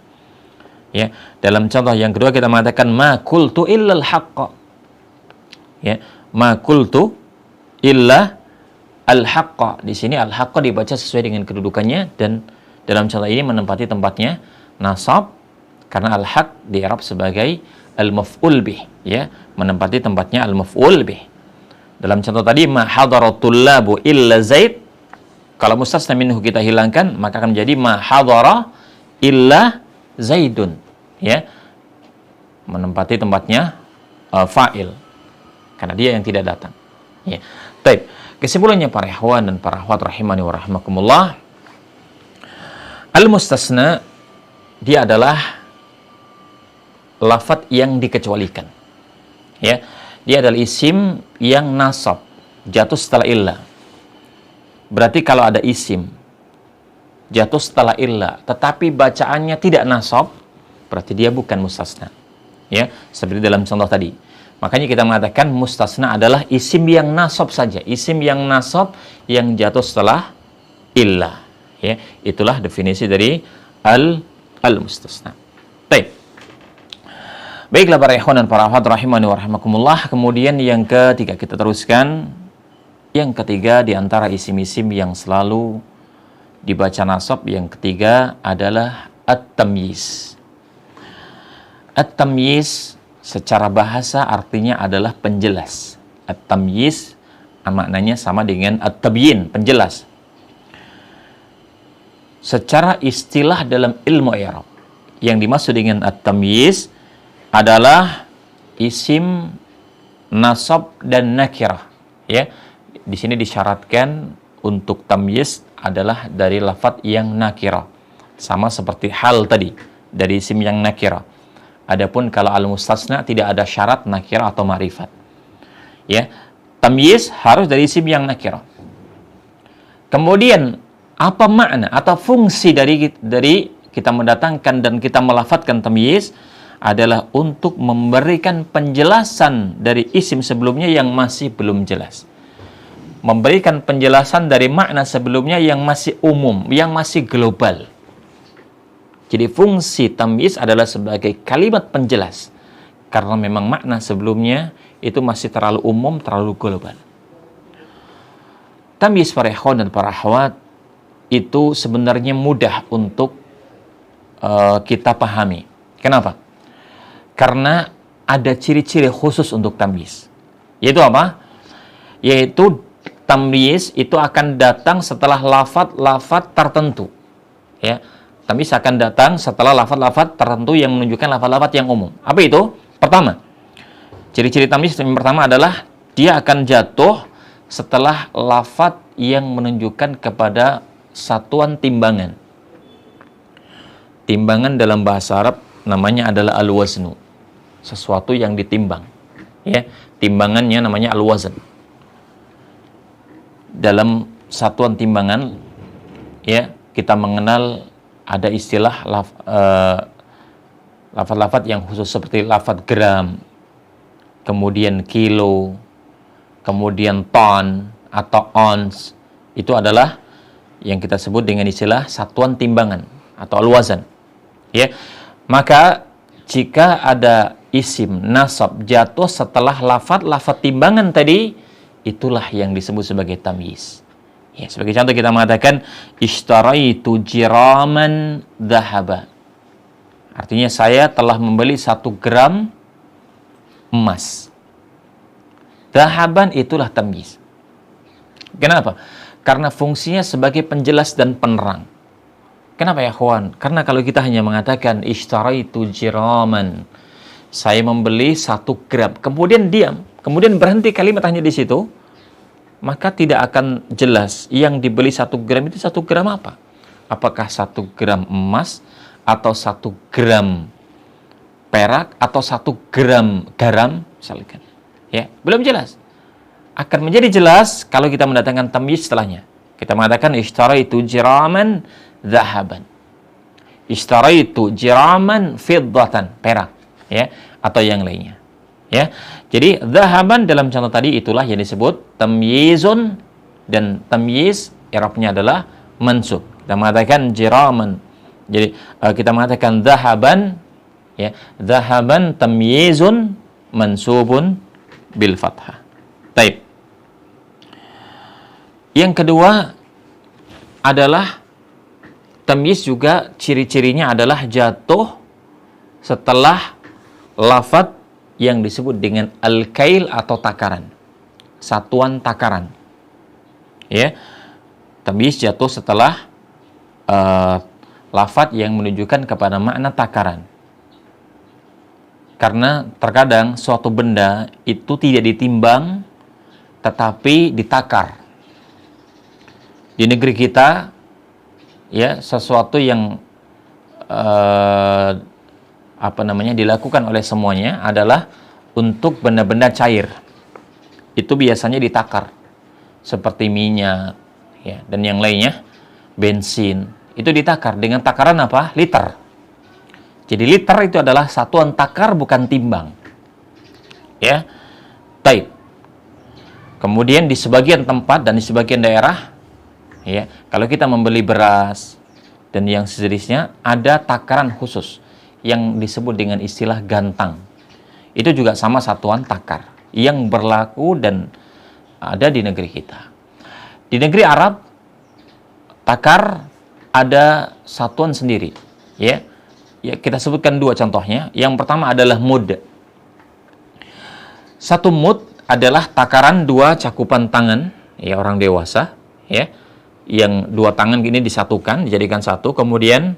Speaker 1: Ya, dalam contoh yang kedua kita mengatakan ma qultu illa al-haqqa. Ya, ma qultu illa al-haqqa. Di sini al-haqqa dibaca sesuai dengan kedudukannya, dan dalam contoh ini menempati tempatnya nasab karena al-haq di-i'rab sebagai al-maf'ul bih, ya, menempati tempatnya al-maf'ul bih. Dalam contoh tadi ma hadaratul labu illa zaid, kalau mustasna minhu kita hilangkan maka akan menjadi ma hadara illa zaidun, ya, menempati tempatnya fa'il karena dia yang tidak datang. Ya. Baik, kesimpulannya para ikhwan dan para akhwat rahimani wa rahimakumullah, al-mustasna dia adalah lafadz yang dikecualikan. Ya, dia adalah isim yang nasab, jatuh setelah illa. Berarti kalau ada isim jatuh setelah illa, tetapi bacaannya tidak nasab, berarti dia bukan mustasna. Ya, seperti dalam contoh tadi. Makanya kita mengatakan mustasna adalah isim yang nasab saja, isim yang nasab yang jatuh setelah illa. Ya, itulah definisi dari al-mustasna. Baik. Baiklah para ikhwan dan para akhwat rahimani wa rahimakumullah. Kemudian yang ketiga kita teruskan. Yang ketiga di antara isim-isim yang selalu dibaca nasab, yang ketiga adalah at-tamyiz. At-tamyiz secara bahasa artinya adalah penjelas. At-tamyiz maknanya sama dengan at-tabyin, penjelas. Secara istilah dalam ilmu i'rab, yang dimaksud dengan at-tamyiz adalah isim nasab dan nakirah. Ya, di sini disyaratkan untuk tamyiz adalah dari lafadz yang nakirah. Sama seperti hal tadi, dari isim yang nakirah. Adapun kalau al-mustasna tidak ada syarat nakirah atau ma'rifat. Ya, tamyiz harus dari isim yang nakirah. Kemudian apa makna atau fungsi dari kita mendatangkan dan kita melafadzkan tamyiz adalah untuk memberikan penjelasan dari isim sebelumnya yang masih belum jelas. Memberikan penjelasan dari makna sebelumnya yang masih umum, yang masih global. Jadi fungsi tamyiz adalah sebagai kalimat penjelas. Karena memang makna sebelumnya itu masih terlalu umum, terlalu global. Tamyiz para ikhwan dan para akhwat itu sebenarnya mudah untuk kita pahami. Kenapa? Karena ada ciri-ciri khusus untuk tamyiz. Yaitu apa? Yaitu tamyiz itu akan datang setelah lafadz tertentu. Ya, tamyiz akan datang setelah lafadz tertentu yang menunjukkan lafadz yang umum. Apa itu? Pertama, ciri-ciri tamyiz yang pertama adalah dia akan jatuh setelah lafadz yang menunjukkan kepada satuan timbangan. Timbangan dalam bahasa Arab namanya adalah al-waznu. Sesuatu yang ditimbang. Ya, timbangannya namanya al-wazn. Dalam satuan timbangan, ya, kita mengenal ada istilah lafadz yang khusus seperti lafadz gram, kemudian kilo, kemudian ton atau ons. Itu adalah yang kita sebut dengan istilah satuan timbangan atau al-wazn. Ya, maka jika ada isim nasab jatuh setelah lafadz timbangan tadi, itulah yang disebut sebagai tamyiz. Ya, sebagai contoh kita mengatakan ishtaraitu jiraman dhahaba. Artinya saya telah membeli 1 gram emas. Dhahaban itulah tamyiz. Kenapa? Karena fungsinya sebagai penjelas dan penerang. Kenapa ya kawan? Karena kalau kita hanya mengatakan ishtaraitu jiraman, saya membeli 1 gram, kemudian diam, kemudian berhenti kalimat hanya di situ, maka tidak akan jelas yang dibeli 1 gram itu 1 gram apa? Apakah 1 gram emas, atau 1 gram perak, atau 1 gram garam, misalkan. Ya, belum jelas. Akan menjadi jelas kalau kita mendatangkan tamyiz setelahnya. Kita mengatakan ishtaraitu jiraman dhahaban. Ishtaraitu jiraman fiddatan, perak, ya, atau yang lainnya. Ya. Jadi dhahaban dalam contoh tadi itulah yang disebut tamyizun, dan tamyiz i'rabnya adalah mansub. Kita mengatakan jiraman. Jadi kita mengatakan dhahaban, ya, dhahaban tamyizun mansubun bil fathah. Baik. Yang kedua adalah tamyiz juga ciri-cirinya adalah jatuh setelah lafadz yang disebut dengan al-kail atau takaran. Satuan takaran. Ya. Tamyiz jatuh setelah lafadz yang menunjukkan kepada makna takaran. Karena terkadang suatu benda itu tidak ditimbang tetapi ditakar. Di negeri kita, ya, sesuatu yang dilakukan oleh semuanya adalah untuk benda-benda cair. Itu biasanya ditakar, seperti minyak, ya, dan yang lainnya, bensin. Itu ditakar dengan takaran apa? Liter. Jadi liter itu adalah satuan takar, bukan timbang. Ya, baik. Kemudian di sebagian tempat dan di sebagian daerah, ya, kalau kita membeli beras dan yang sejenisnya, ada takaran khusus yang disebut dengan istilah gantang. Itu juga sama satuan takar yang berlaku dan ada di negeri kita. Di negeri Arab, takar ada satuan sendiri. Ya, kita sebutkan 2 contohnya. Yang pertama adalah mud. 1 mud adalah takaran 2 cakupan tangan, ya, orang dewasa, ya, yang 2 tangan ini disatukan, dijadikan satu, kemudian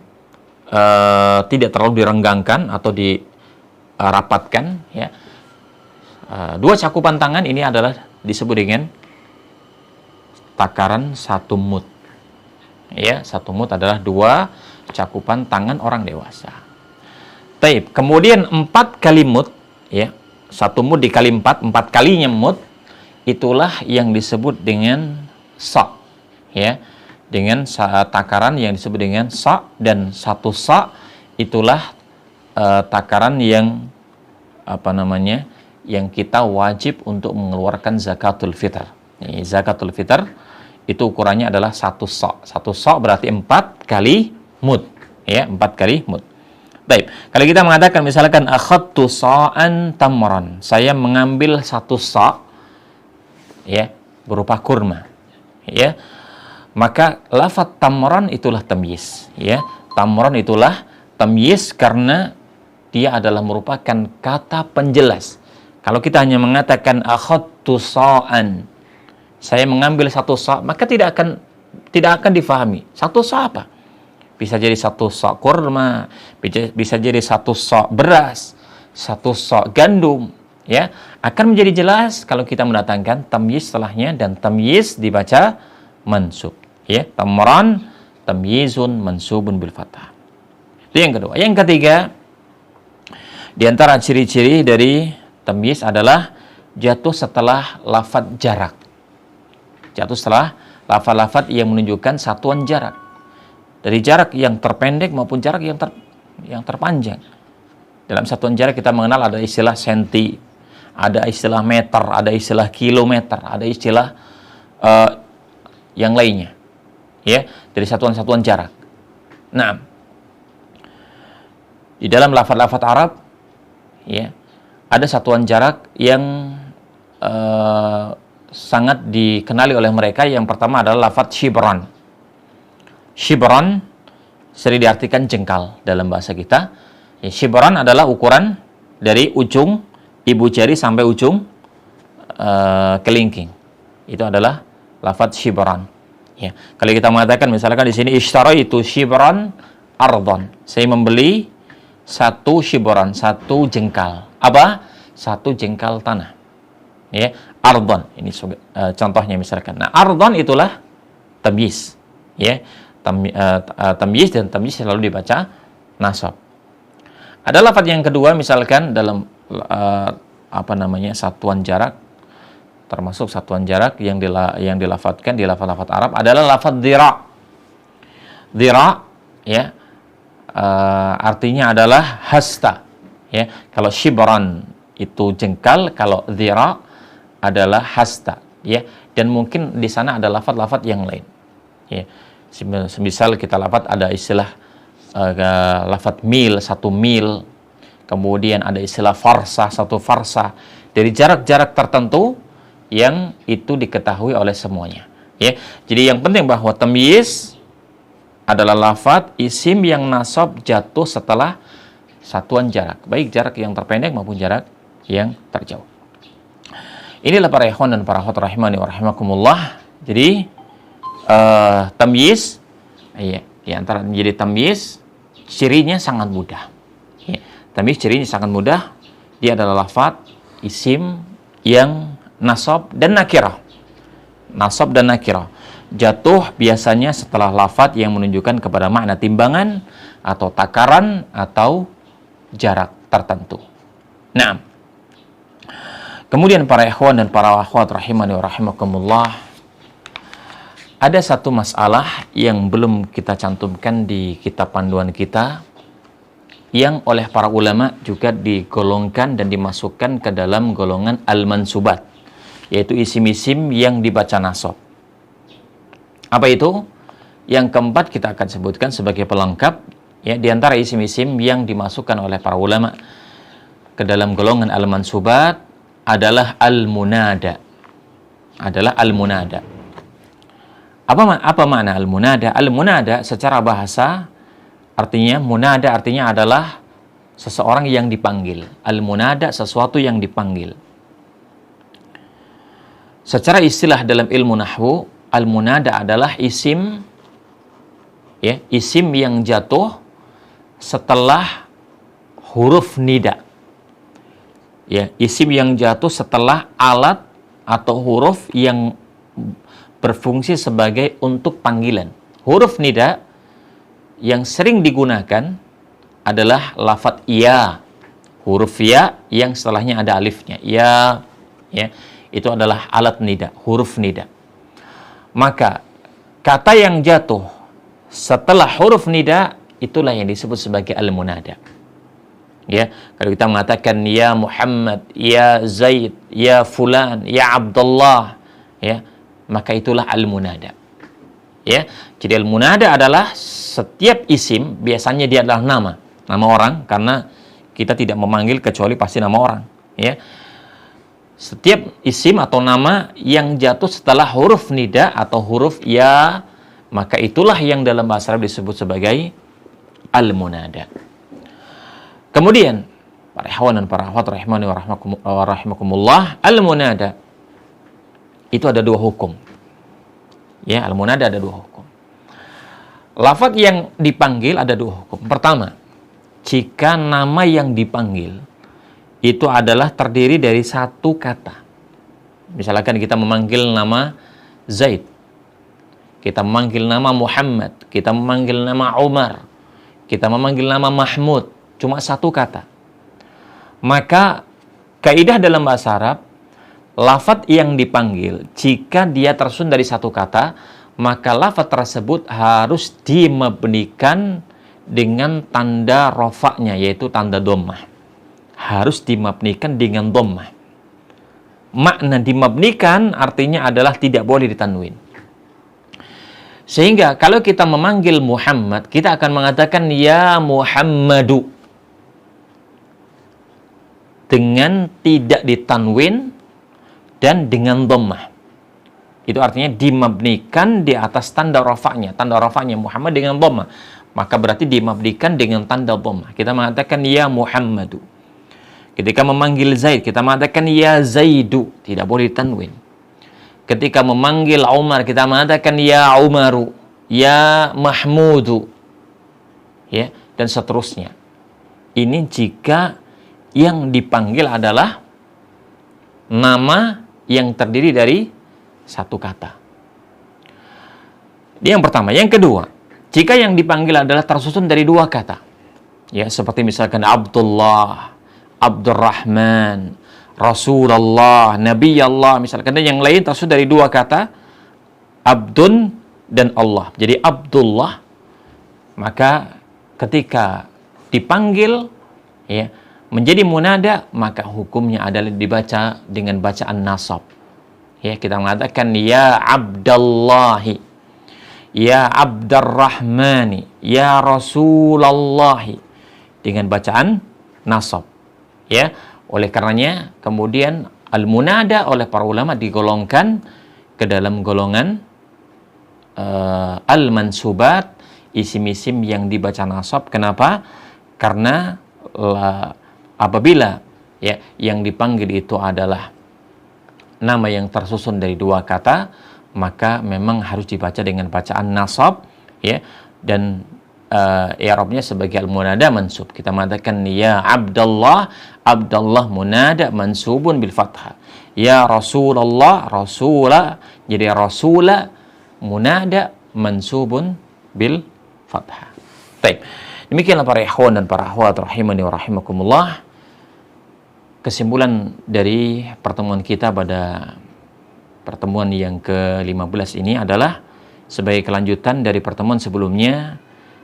Speaker 1: tidak terlalu direnggangkan atau dirapatkan, ya. 2 cakupan tangan ini adalah disebut dengan takaran 1 mud. Ya, 1 mud adalah 2 cakupan tangan orang dewasa. Taib. Kemudian 4 kali mud, ya. 1 mud dikali 4, 4 kalinya mud, itulah yang disebut dengan sa'. Ya. Dengan takaran yang disebut dengan sa', dan 1 sa' itulah takaran yang yang kita wajib untuk mengeluarkan zakatul fitr. Zakatul fitr itu ukurannya adalah 1 sa'. 1 sa' berarti 4 kali mud. Ya, 4 kali mud. Baik, kalau kita mengatakan misalkan akhadtu sa'an tamran, saya mengambil 1 sa', ya, berupa kurma. Ya. Maka lafaz tamran itulah tamyiz, ya. Tamran itulah tamyiz karena dia adalah merupakan kata penjelas. Kalau kita hanya mengatakan akhadtu sa'an, saya mengambil 1 sa', maka tidak akan difahami. 1 sa' apa? Bisa jadi 1 sa' kurma, bisa jadi 1 sa' beras, 1 sa' gandum, ya. Akan menjadi jelas kalau kita mendatangkan tamyiz setelahnya, dan tamyiz dibaca mansub, ya. Tamran tamyizun mansubun bil fathah. Itu yang kedua. Yang ketiga, di antara ciri-ciri dari tamyiz adalah jatuh setelah lafaz jarak. Jatuh setelah lafaz-lafaz yang menunjukkan satuan jarak. Dari jarak yang terpendek maupun jarak yang terpanjang. Dalam satuan jarak kita mengenal ada istilah senti, ada istilah meter, ada istilah kilometer, ada istilah yang lainnya. Ya, dari satuan-satuan jarak. Nah, di dalam lafaz-lafaz Arab, ya, ada satuan jarak yang sangat dikenali oleh mereka. Yang pertama adalah lafaz shibran. Shibran sering diartikan jengkal dalam bahasa kita. Ya, shibran adalah ukuran dari ujung ibu jari sampai ujung kelingking. Itu adalah lafaz shibran. Ya, kalau kita mengatakan misalkan di sini ishtaraitu shibran ardon, saya membeli 1 shibran, 1 jengkal. Apa? 1 jengkal tanah. Ya, ardon. Ini contohnya misalkan. Nah, ardon itulah tamyiz. Ya, tamyiz, dan tamyiz selalu dibaca nasab. Ada lafaz yang kedua misalkan dalam satuan jarak, termasuk satuan jarak yang dilafadzkan di lafaz-lafaz Arab adalah lafaz dhira. Dhira, ya, artinya adalah hasta. Ya, kalau shibran itu jengkal, kalau dhira adalah hasta. Ya, dan mungkin di sana ada lafaz-lafaz yang lain. Ya. Semisal kita lafaz ada istilah lafaz mil, 1 mil, kemudian ada istilah farsah, 1 farsah, dari jarak-jarak tertentu yang itu diketahui oleh semuanya. Ya, jadi yang penting bahwa tamyiz adalah lafaz isim yang nasab jatuh setelah satuan jarak, baik jarak yang terpendek maupun jarak yang terjauh. Inilah para ikhwan dan para akhwat rahimani wa rahimakumullah. Jadi tamyiz, ya, di antara menjadi tamyiz, cirinya sangat mudah. Ya, tamyiz cirinya sangat mudah. Dia adalah lafaz isim yang nasab dan nakirah. Nasab dan nakirah jatuh biasanya setelah lafaz yang menunjukkan kepada makna timbangan atau takaran atau jarak tertentu. Nah, kemudian para ikhwan dan para akhwat rahimani wa rahimakumullah, ada satu masalah yang belum kita cantumkan di kitab panduan kita, yang oleh para ulama juga digolongkan dan dimasukkan ke dalam golongan al-mansubat, yaitu isim-isim yang dibaca nasab. Apa itu? Yang keempat kita akan sebutkan sebagai pelengkap, ya, di antara isim-isim yang dimasukkan oleh para ulama ke dalam golongan al-mansubat adalah al-munada. Adalah al-munada. Apa makna al-munada? Al-munada secara bahasa artinya, munada artinya adalah seseorang yang dipanggil. Al-munada sesuatu yang dipanggil. Secara istilah dalam ilmu nahwu, al-munada adalah isim, ya, isim yang jatuh setelah huruf nida. Ya, isim yang jatuh setelah alat atau huruf yang berfungsi sebagai untuk panggilan. Huruf nida yang sering digunakan adalah lafadz ya. Huruf ya yang setelahnya ada alifnya. Ya, itu adalah alat nida, huruf nida. Maka kata yang jatuh setelah huruf nida itulah yang disebut sebagai al-munada. Ya, kalau kita mengatakan ya Muhammad, ya Zaid, ya fulan, ya Abdullah, ya, maka itulah al-munada. Ya, jadi al-munada adalah setiap isim, biasanya dia adalah nama orang, karena kita tidak memanggil kecuali pasti nama orang, ya. Setiap isim atau nama yang jatuh setelah huruf nida atau huruf ya, maka itulah yang dalam bahasa Arab disebut sebagai al-munada. Kemudian, para ikhwan dan para akhwat rahimani wa rahimakumullah, al-munada itu ada dua hukum. Ya, al-munada ada dua hukum. Lafaz yang dipanggil ada dua hukum. Pertama, jika nama yang dipanggil itu adalah terdiri dari satu kata. Misalkan kita memanggil nama Zaid, kita memanggil nama Muhammad, kita memanggil nama Umar, kita memanggil nama Mahmud, cuma satu kata. Maka kaidah dalam bahasa Arab, lafaz yang dipanggil jika dia tersusun dari satu kata, maka lafaz tersebut harus dimabnikan dengan tanda rofaknya, yaitu tanda dhammah. Harus dimabnikan dengan dhammah. Makna dimabnikan artinya adalah tidak boleh ditanwin. Sehingga kalau kita memanggil Muhammad, kita akan mengatakan ya Muhammadu dengan tidak ditanwin dan dengan dhammah. Itu artinya dimabnikan di atas tanda rafa'nya. Tanda rafa'nya Muhammad dengan dhammah. Maka berarti dimabnikan dengan tanda dhammah. Kita mengatakan ya Muhammadu. Ketika memanggil Zaid, kita mengatakan ya Zaidu, tidak boleh ditanwin. Ketika memanggil Umar, kita mengatakan ya Umaru, ya Mahmudu, ya, dan seterusnya. Ini jika yang dipanggil adalah nama yang terdiri dari satu kata. Ini yang pertama. Yang kedua, jika yang dipanggil adalah tersusun dari dua kata, ya, seperti misalkan Abdullah, Abdurrahman, Rasulullah, Nabi Allah, misalkan, dan yang lain tersusun dari dua kata, Abdun dan Allah. Jadi Abdullah, maka ketika dipanggil, ya, menjadi munada, maka hukumnya adalah dibaca dengan bacaan nasab. Ya, kita mengatakan ya Abdallahi, ya Abdurrahmani, ya Rasulallahi, dengan bacaan nasab. Ya, oleh karenanya kemudian al-munada oleh para ulama digolongkan ke dalam golongan al-mansubat, isim-isim yang dibaca nasab. Kenapa? Karena apabila, ya, yang dipanggil itu adalah nama yang tersusun dari dua kata, maka memang harus dibaca dengan bacaan nasab, ya, dan i'rabnya sebagai al-munada mansub. Kita mengatakan ya Abdullah, Abdullah munada mansubun bil fathah. Ya Rasulullah, Rasula, jadi Rasula munada mansubun bil fathah. Baik. Demikianlah para ikhwan dan para akhwat rahimani wa rahimakumullah, kesimpulan dari pertemuan kita pada pertemuan yang ke-15 ini adalah sebagai kelanjutan dari pertemuan sebelumnya,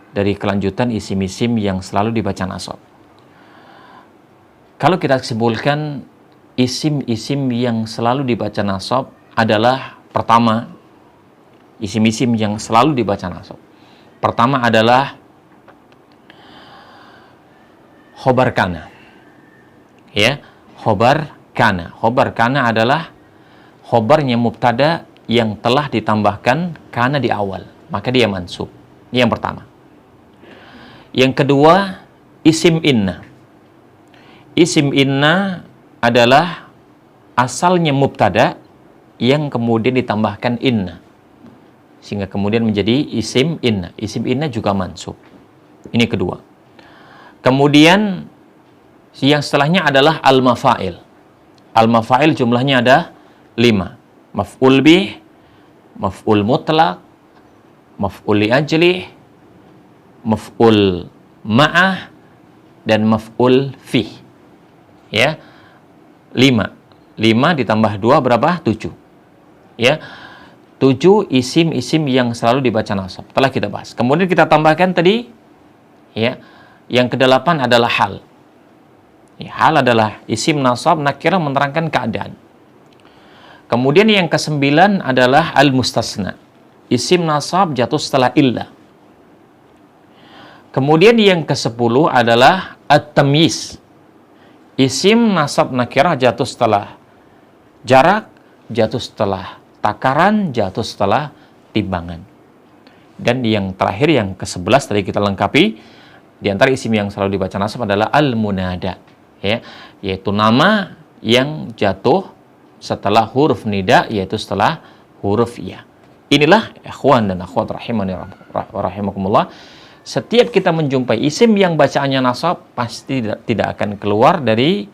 Speaker 1: dari kelanjutan isim-isim yang selalu dibaca nasab. Kalau kita simpulkan, isim-isim yang selalu dibaca nasab adalah, pertama, isim-isim yang selalu dibaca nasab. Pertama adalah khobar kana. Ya, khobar kana. Khobar kana adalah khobarnya mubtada yang telah ditambahkan kana di awal, maka dia mansub. Ini yang pertama. Yang kedua, isim inna. Isim inna adalah asalnya mubtada yang kemudian ditambahkan inna, sehingga kemudian menjadi isim inna. Isim inna juga mansub. Ini kedua. Kemudian yang setelahnya adalah al-mafail. Al-mafail jumlahnya ada 5. Maf'ul bih, maf'ul mutlak, maf'ul li ajlih, maf'ul ma'ah, dan maf'ul fih. Ya. 5 ditambah 2 berapa? 7. Ya. 7 isim-isim yang selalu dibaca nasab. Telah kita bahas. Kemudian kita tambahkan tadi, ya, yang ke-8 adalah hal. Ya, hal adalah isim nasab nakirah menerangkan keadaan. Kemudian yang ke-9 adalah al-mustasna. Isim nasab jatuh setelah illah. Kemudian yang ke-10 adalah at-tamyiz. Isim nasab nakirah jatuh setelah jarak, jatuh setelah takaran, jatuh setelah timbangan. Dan yang terakhir, yang ke-11 tadi kita lengkapi, di antara isim yang selalu dibaca nasab adalah al-munada, ya, yaitu nama yang jatuh setelah huruf nida, yaitu setelah huruf ya. Inilah ikhwan dan akhwat rahimani rahimakumullah, setiap kita menjumpai isim yang bacaannya nasab, pasti tidak akan keluar dari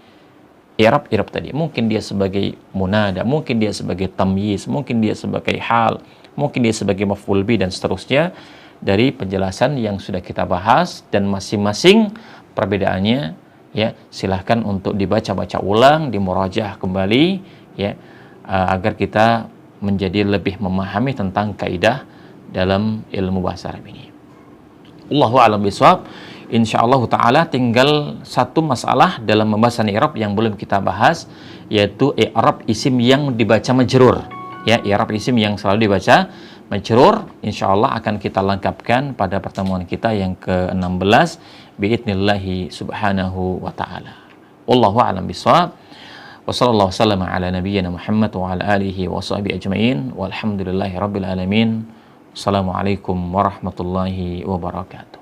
Speaker 1: i'rab tadi. Mungkin dia sebagai munada, mungkin dia sebagai tamyiz, mungkin dia sebagai hal, mungkin dia sebagai maf'ul bi, dan seterusnya dari penjelasan yang sudah kita bahas. Dan masing-masing perbedaannya, ya, silahkan untuk dibaca-baca ulang, dimurajaah kembali, ya, agar kita menjadi lebih memahami tentang kaidah dalam ilmu bahasa Arab ini. Allahu a'lam bishawab. Insyaallah taala tinggal satu masalah dalam pembahasan i'rab yang belum kita bahas, yaitu i'rab isim yang dibaca majrur. Ya, i'rab isim yang selalu dibaca majrur, insyaallah akan kita lengkapkan pada pertemuan kita yang ke-16 biidznillah subhanahu wa taala. Wallahu a'lam bishawab. Wa sallallahu wasallam ala nabiyyina Muhammad wa ala alihi wa sahbihi ajmain. Walhamdulillahirabbil alamin. Assalamualaikum warahmatullahi wabarakatuh.